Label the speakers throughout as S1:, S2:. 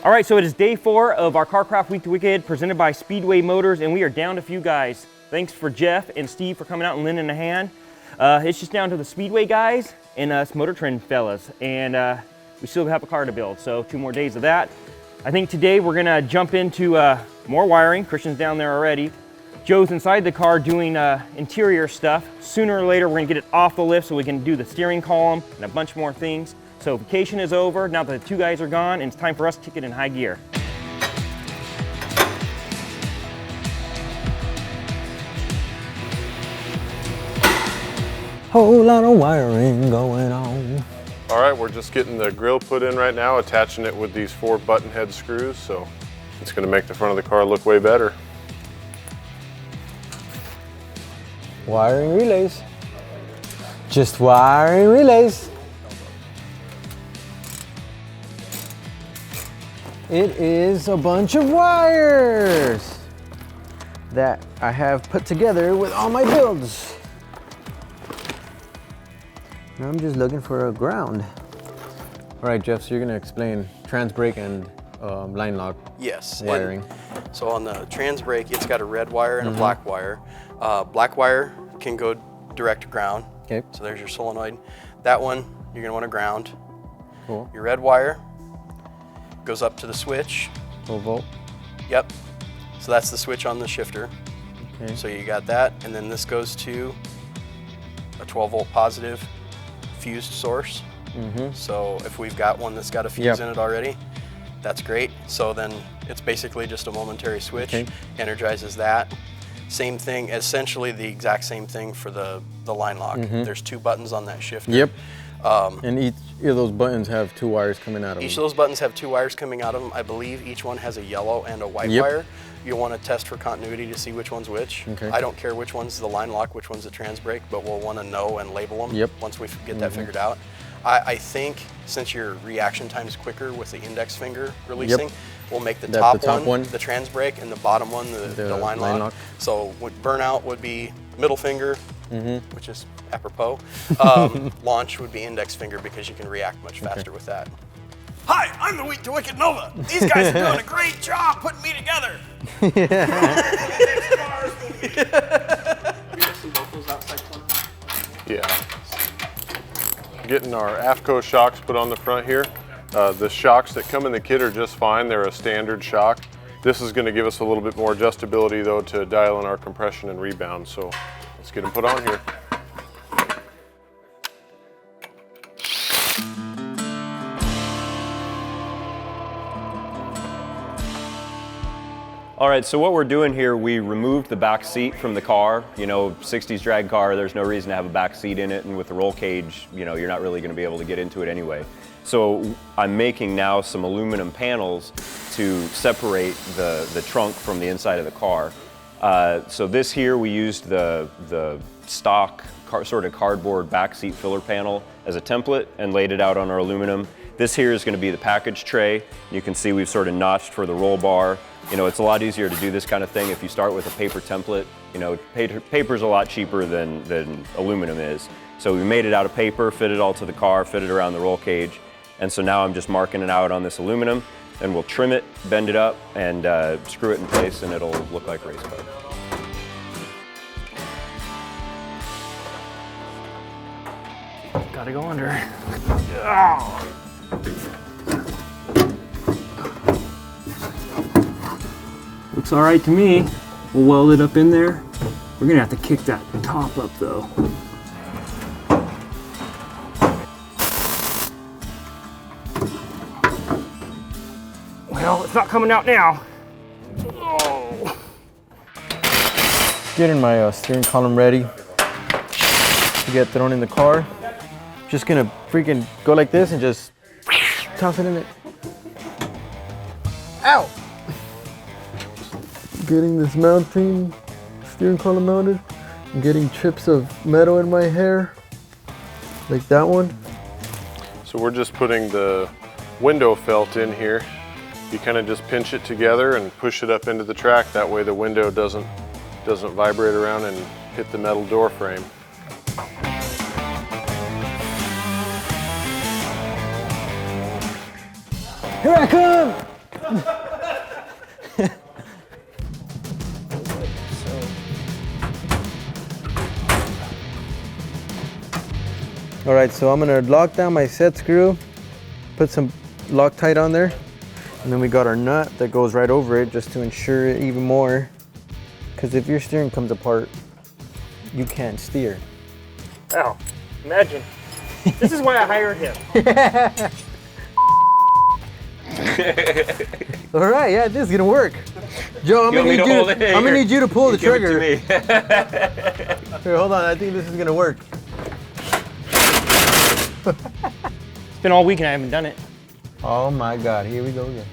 S1: All right, so it is day 4 of our Carcraft Week to Wicked presented by Speedway Motors, and we are down to a few guys. Thanks for Jeff and Steve for coming out and lending a hand. It's just down to the Speedway guys and us MotorTrend fellas, and we still have a car to build, so 2 more days of that. I think today we're gonna jump into more wiring. Christian's down there already. Joe's inside the car doing interior stuff. Sooner or later, we're gonna get it off the lift so we can do the steering column and a bunch more things. So vacation is over, now that the 2 guys are gone, and it's time for us to kick it in high gear.
S2: Whole lot of wiring going on.
S3: All right, we're just getting the grill put in right now, attaching it with these 4 button head screws, so it's gonna make the front of the car look way better.
S2: Wiring relays. Just wiring relays. It is a bunch of wires that I have put together with all my builds. Now I'm just looking for a ground. All right, Jeff, so you're gonna explain trans brake and line lock wiring.
S4: So on the trans brake, it's got a red wire and a black wire. Black wire can go direct to ground.
S2: Okay.
S4: So there's your solenoid. That one, you're gonna wanna ground.
S2: Cool.
S4: Your red wire goes up to the switch.
S2: 12 volt.
S4: Yep. So that's the switch on the shifter.
S2: Okay.
S4: So you got that, and then this goes to a 12 volt positive fused source. So if we've got one that's got a fuse in it already, that's great. So then it's basically just a momentary switch, energizes that. Same thing, essentially the exact same thing for the line lock. There's 2 buttons on that shifter.
S2: Yep. And each of those buttons have 2 wires coming out of them.
S4: Each of those buttons have 2 wires coming out of them. I believe each one has a yellow and a white wire. You'll want to test for continuity to see which one's which.
S2: Okay.
S4: I don't care which one's the line lock, which one's the trans brake, but we'll want to know and label them once we get that figured out. I think since your reaction time is quicker with the index finger releasing, we'll make the top one the trans brake and the bottom one the line lock. So burnout would be middle finger, which is apropos. Launch would be index finger because you can react much faster with that. Hi, I'm the Week to Wicked Nova. These guys are doing a great job putting me together.
S3: Yeah. Getting our AFCO shocks put on the front here. The shocks that come in the kit are just fine. They're a standard shock. This is gonna give us a little bit more adjustability though to dial in our compression and rebound. So let's get them put on here.
S5: All right, so what we're doing here, we removed the back seat from the car. You know, 60s drag car, there's no reason to have a back seat in it, and with the roll cage, you know, you're not really gonna be able to get into it anyway. So I'm making now some aluminum panels to separate the trunk from the inside of the car. So this here, we used the stock sort of cardboard back seat filler panel as a template and laid it out on our aluminum. This here is gonna be the package tray. You can see we've sort of notched for the roll bar. You know, it's a lot easier to do this kind of thing if you start with a paper template. You know, paper's a lot cheaper than aluminum is. So we made it out of paper, fit it all to the car, fit it around the roll cage. And so now I'm just marking it out on this aluminum, and we'll trim it, bend it up, and screw it in place, and it'll look like a race car.
S1: Gotta go under. Looks all right to me. We'll weld it up in there. We're gonna have to kick that top up though. Well, it's not coming out now. Oh.
S2: Getting my steering column ready to get thrown in the car. Just gonna freaking go like this and just toss it in it. Ow! Getting this mounting steering column mounted. I'm getting chips of metal in my hair, like that one.
S3: So we're just putting the window felt in here. You kind of just pinch it together and push it up into the track. That way the window doesn't vibrate around and hit the metal door frame.
S2: Here I come! All right, so I'm gonna lock down my set screw, put some Loctite on there, and then we got our nut that goes right over it just to ensure it even more. Because if your steering comes apart, you can't steer.
S1: Wow, imagine. This is why I hired him.
S2: All right, yeah, this is gonna work. Joe, I'm gonna need you to pull the trigger.
S5: Give it to me.
S2: Here, hold on, I think this is gonna work.
S1: It's been all week and I haven't done it.
S2: Oh my God, here we go again.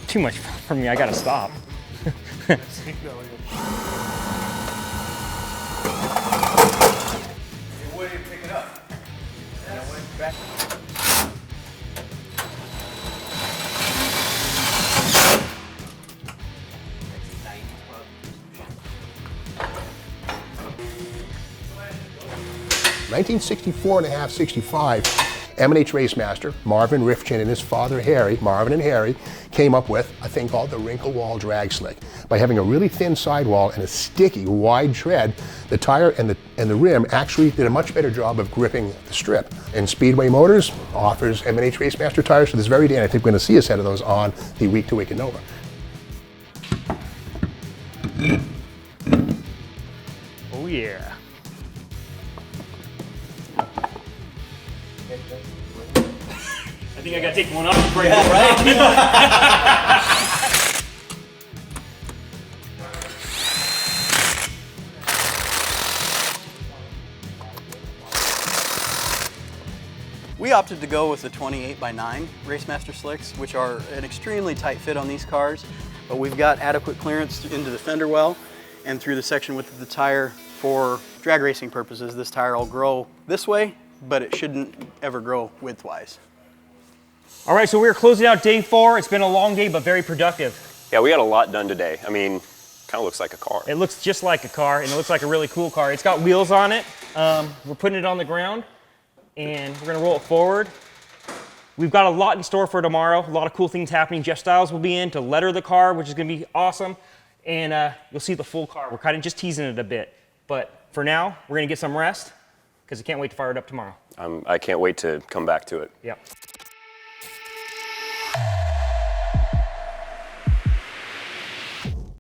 S1: Too much for me, I gotta stop.
S6: (1964.5-65), M&H Racemaster, Marvin Rifchin and his father Harry, Marvin and Harry, came up with a thing called the wrinkle wall drag slick. By having a really thin sidewall and a sticky wide tread, the tire and the rim actually did a much better job of gripping the strip. And Speedway Motors offers M&H Racemaster tires to this very day, and I think we're going to see a set of those on the Week to Week in Nova.
S1: Oh yeah. I think I gotta take one off and break it, right?
S4: We opted to go with the 28x9 Racemaster slicks, which are an extremely tight fit on these cars, but we've got adequate clearance into the fender well and through the section width of the tire for drag racing purposes. This tire will grow this way, but it shouldn't ever grow widthwise.
S1: All right, so we're closing out day 4. It's been a long day, but very productive.
S5: Yeah, we got a lot done today. I mean, kind of looks like a car.
S1: It looks just like a car, and it looks like a really cool car. It's got wheels on it. We're putting it on the ground, and we're gonna roll it forward. We've got a lot in store for tomorrow. A lot of cool things happening. Jeff Styles will be in to letter the car, which is gonna be awesome. And you'll see the full car. We're kind of just teasing it a bit. But for now, we're gonna get some rest, because I can't wait to fire it up tomorrow.
S5: I can't wait to come back to it.
S1: Yep.